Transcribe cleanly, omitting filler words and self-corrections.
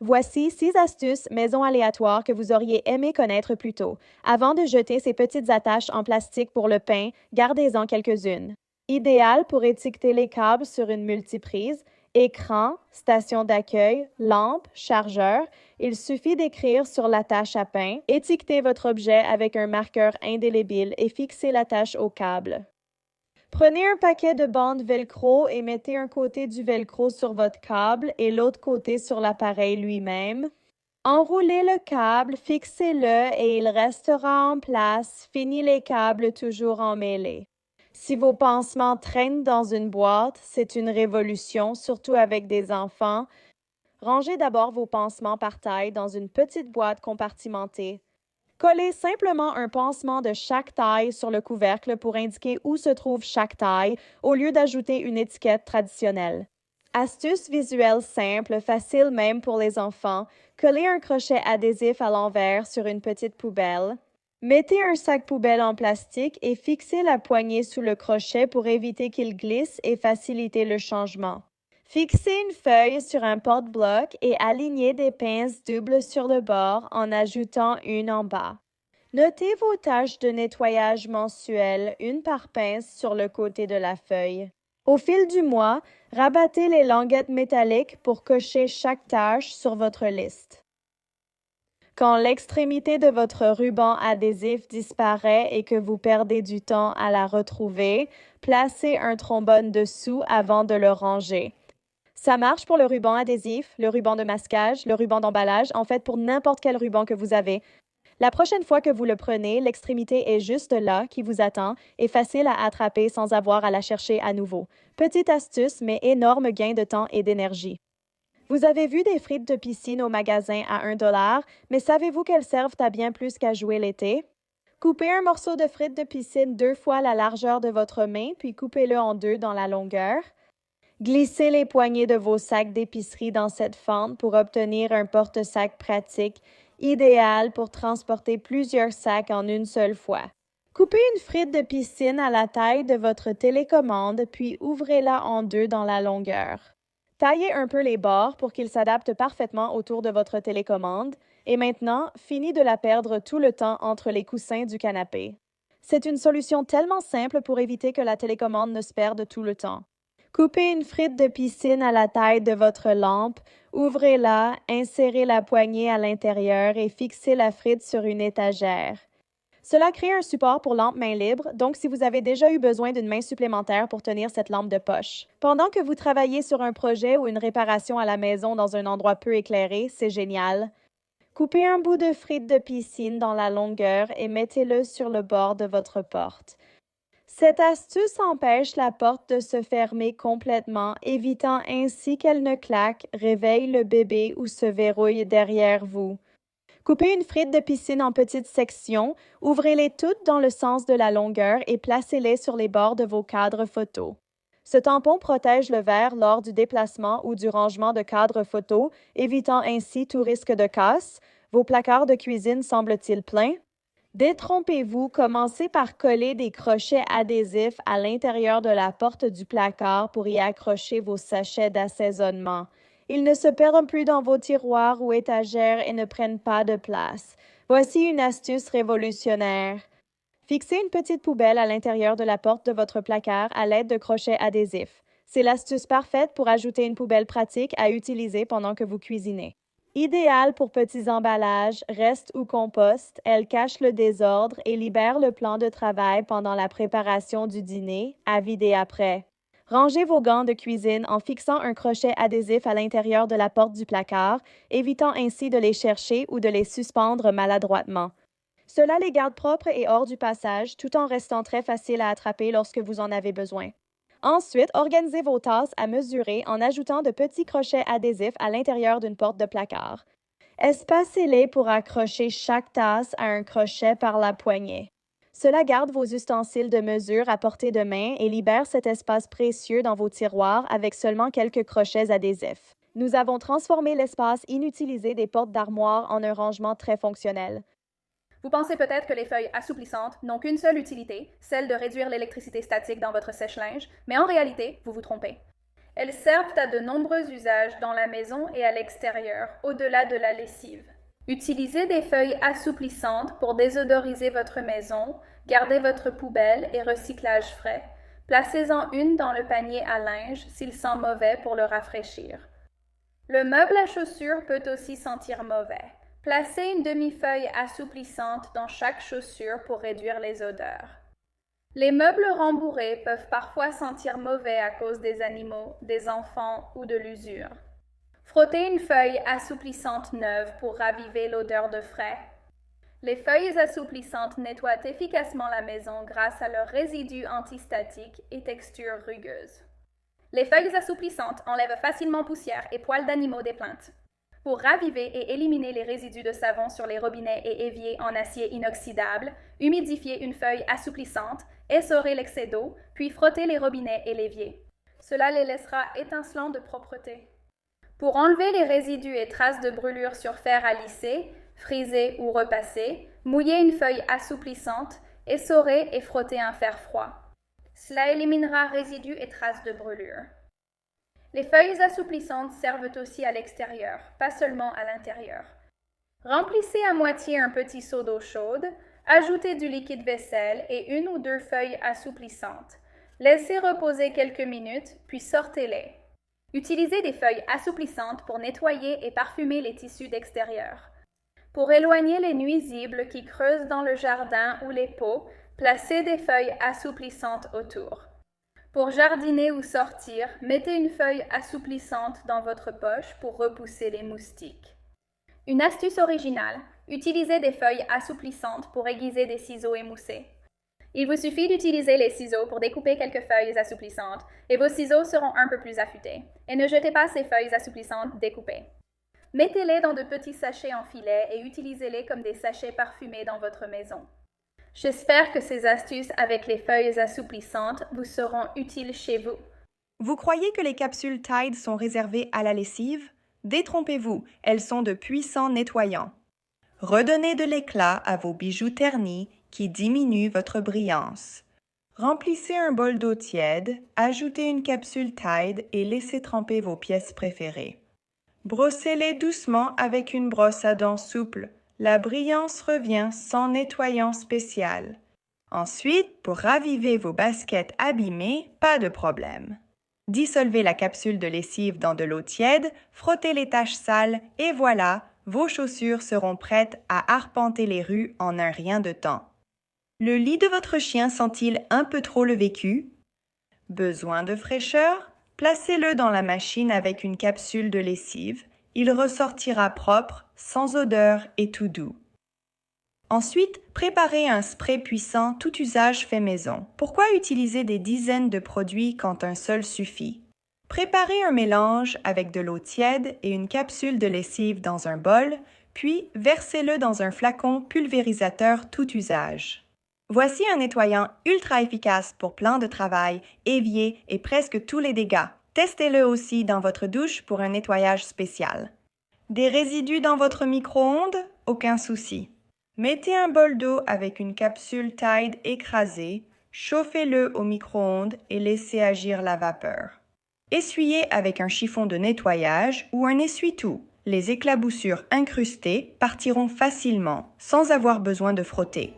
Voici 6 astuces maison aléatoires que vous auriez aimé connaître plus tôt. Avant de jeter ces petites attaches en plastique pour le pain, gardez-en quelques-unes. Idéal pour étiqueter les câbles sur une multiprise, écran, station d'accueil, lampe, chargeur. Il suffit d'écrire sur l'attache à pain, étiquetez votre objet avec un marqueur indélébile et fixez l'attache au câble. Prenez un paquet de bandes velcro et mettez un côté du velcro sur votre câble et l'autre côté sur l'appareil lui-même. Enroulez le câble, fixez-le et il restera en place. Finis les câbles toujours emmêlés. Si vos pansements traînent dans une boîte, c'est une révolution, surtout avec des enfants. Rangez d'abord vos pansements par taille dans une petite boîte compartimentée. Collez simplement un pansement de chaque taille sur le couvercle pour indiquer où se trouve chaque taille, au lieu d'ajouter une étiquette traditionnelle. Astuce visuelle simple, facile même pour les enfants, collez un crochet adhésif à l'envers sur une petite poubelle. Mettez un sac poubelle en plastique et fixez la poignée sous le crochet pour éviter qu'il glisse et faciliter le changement. Fixez une feuille sur un porte-bloc et alignez des pinces doubles sur le bord en ajoutant une en bas. Notez vos tâches de nettoyage mensuelles, une par pince sur le côté de la feuille. Au fil du mois, rabattez les languettes métalliques pour cocher chaque tâche sur votre liste. Quand l'extrémité de votre ruban adhésif disparaît et que vous perdez du temps à la retrouver, placez un trombone dessous avant de le ranger. Ça marche pour le ruban adhésif, le ruban de masquage, le ruban d'emballage, en fait pour n'importe quel ruban que vous avez. La prochaine fois que vous le prenez, l'extrémité est juste là, qui vous attend, et facile à attraper sans avoir à la chercher à nouveau. Petite astuce, mais énorme gain de temps et d'énergie. Vous avez vu des frites de piscine au magasin à 1 $, mais savez-vous qu'elles servent à bien plus qu'à jouer l'été? Coupez un morceau de frites de piscine 2 fois la largeur de votre main, puis coupez-le en 2 dans la longueur. Glissez les poignées de vos sacs d'épicerie dans cette fente pour obtenir un porte-sac pratique, idéal pour transporter plusieurs sacs en une seule fois. Coupez une frite de piscine à la taille de votre télécommande, puis ouvrez-la en 2 dans la longueur. Taillez un peu les bords pour qu'ils s'adaptent parfaitement autour de votre télécommande. Et maintenant, fini de la perdre tout le temps entre les coussins du canapé. C'est une solution tellement simple pour éviter que la télécommande ne se perde tout le temps. Coupez une frite de piscine à la taille de votre lampe, ouvrez-la, insérez la poignée à l'intérieur et fixez la frite sur une étagère. Cela crée un support pour lampe main libre, donc si vous avez déjà eu besoin d'une main supplémentaire pour tenir cette lampe de poche. Pendant que vous travaillez sur un projet ou une réparation à la maison dans un endroit peu éclairé, c'est génial. Coupez un bout de frite de piscine dans la longueur et mettez-le sur le bord de votre porte. Cette astuce empêche la porte de se fermer complètement, évitant ainsi qu'elle ne claque, réveille le bébé ou se verrouille derrière vous. Coupez une frite de piscine en petites sections, ouvrez-les toutes dans le sens de la longueur et placez-les sur les bords de vos cadres photos. Ce tampon protège le verre lors du déplacement ou du rangement de cadres photos, évitant ainsi tout risque de casse. Vos placards de cuisine semblent-ils pleins? Détrompez-vous, commencez par coller des crochets adhésifs à l'intérieur de la porte du placard pour y accrocher vos sachets d'assaisonnement. Ils ne se perdent plus dans vos tiroirs ou étagères et ne prennent pas de place. Voici une astuce révolutionnaire. Fixez une petite poubelle à l'intérieur de la porte de votre placard à l'aide de crochets adhésifs. C'est l'astuce parfaite pour ajouter une poubelle pratique à utiliser pendant que vous cuisinez. Idéale pour petits emballages, restes ou compost, elle cache le désordre et libère le plan de travail pendant la préparation du dîner, à vider après. Rangez vos gants de cuisine en fixant un crochet adhésif à l'intérieur de la porte du placard, évitant ainsi de les chercher ou de les suspendre maladroitement. Cela les garde propres et hors du passage, tout en restant très facile à attraper lorsque vous en avez besoin. Ensuite, organisez vos tasses à mesurer en ajoutant de petits crochets adhésifs à l'intérieur d'une porte de placard. Espacez-les pour accrocher chaque tasse à un crochet par la poignée. Cela garde vos ustensiles de mesure à portée de main et libère cet espace précieux dans vos tiroirs avec seulement quelques crochets adhésifs. Nous avons transformé l'espace inutilisé des portes d'armoire en un rangement très fonctionnel. Vous pensez peut-être que les feuilles assouplissantes n'ont qu'une seule utilité, celle de réduire l'électricité statique dans votre sèche-linge, mais en réalité, vous vous trompez. Elles servent à de nombreux usages dans la maison et à l'extérieur, au-delà de la lessive. Utilisez des feuilles assouplissantes pour désodoriser votre maison, garder votre poubelle et recyclage frais. Placez-en une dans le panier à linge s'il sent mauvais pour le rafraîchir. Le meuble à chaussures peut aussi sentir mauvais. Placez une demi-feuille assouplissante dans chaque chaussure pour réduire les odeurs. Les meubles rembourrés peuvent parfois sentir mauvais à cause des animaux, des enfants ou de l'usure. Frottez une feuille assouplissante neuve pour raviver l'odeur de frais. Les feuilles assouplissantes nettoient efficacement la maison grâce à leurs résidus antistatiques et texture rugueuse. Les feuilles assouplissantes enlèvent facilement poussière et poils d'animaux des plantes. Pour raviver et éliminer les résidus de savon sur les robinets et éviers en acier inoxydable, humidifiez une feuille assouplissante, essorez l'excès d'eau, puis frottez les robinets et l'évier. Cela les laissera étincelants de propreté. Pour enlever les résidus et traces de brûlure sur fer à lisser, friser ou repasser, mouillez une feuille assouplissante, essorez et frottez un fer froid. Cela éliminera résidus et traces de brûlure. Les feuilles assouplissantes servent aussi à l'extérieur, pas seulement à l'intérieur. Remplissez à moitié un petit seau d'eau chaude, ajoutez du liquide vaisselle et une ou deux feuilles assouplissantes. Laissez reposer quelques minutes, puis sortez-les. Utilisez des feuilles assouplissantes pour nettoyer et parfumer les tissus d'extérieur. Pour éloigner les nuisibles qui creusent dans le jardin ou les pots, placez des feuilles assouplissantes autour. Pour jardiner ou sortir, mettez une feuille assouplissante dans votre poche pour repousser les moustiques. Une astuce originale, utilisez des feuilles assouplissantes pour aiguiser des ciseaux émoussés. Il vous suffit d'utiliser les ciseaux pour découper quelques feuilles assouplissantes et vos ciseaux seront un peu plus affûtés. Et ne jetez pas ces feuilles assouplissantes découpées. Mettez-les dans de petits sachets en filet et utilisez-les comme des sachets parfumés dans votre maison. J'espère que ces astuces avec les feuilles assouplissantes vous seront utiles chez vous. Vous croyez que les capsules Tide sont réservées à la lessive? Détrompez-vous, elles sont de puissants nettoyants. Redonnez de l'éclat à vos bijoux ternis qui diminuent votre brillance. Remplissez un bol d'eau tiède, ajoutez une capsule Tide et laissez tremper vos pièces préférées. Brossez-les doucement avec une brosse à dents souple. La brillance revient sans nettoyant spécial. Ensuite, pour raviver vos baskets abîmées, pas de problème. Dissolvez la capsule de lessive dans de l'eau tiède, frottez les taches sales et voilà, vos chaussures seront prêtes à arpenter les rues en un rien de temps. Le lit de votre chien sent-il un peu trop le vécu? Besoin de fraîcheur? Placez-le dans la machine avec une capsule de lessive. Il ressortira propre, sans odeur et tout doux. Ensuite, préparez un spray puissant tout usage fait maison. Pourquoi utiliser des dizaines de produits quand un seul suffit? Préparez un mélange avec de l'eau tiède et une capsule de lessive dans un bol, puis versez-le dans un flacon pulvérisateur tout usage. Voici un nettoyant ultra efficace pour plan de travail, évier et presque tous les dégâts. Testez-le aussi dans votre douche pour un nettoyage spécial. Des résidus dans votre micro-ondes? Aucun souci. Mettez un bol d'eau avec une capsule Tide écrasée, chauffez-le au micro-ondes et laissez agir la vapeur. Essuyez avec un chiffon de nettoyage ou un essuie-tout. Les éclaboussures incrustées partiront facilement, sans avoir besoin de frotter.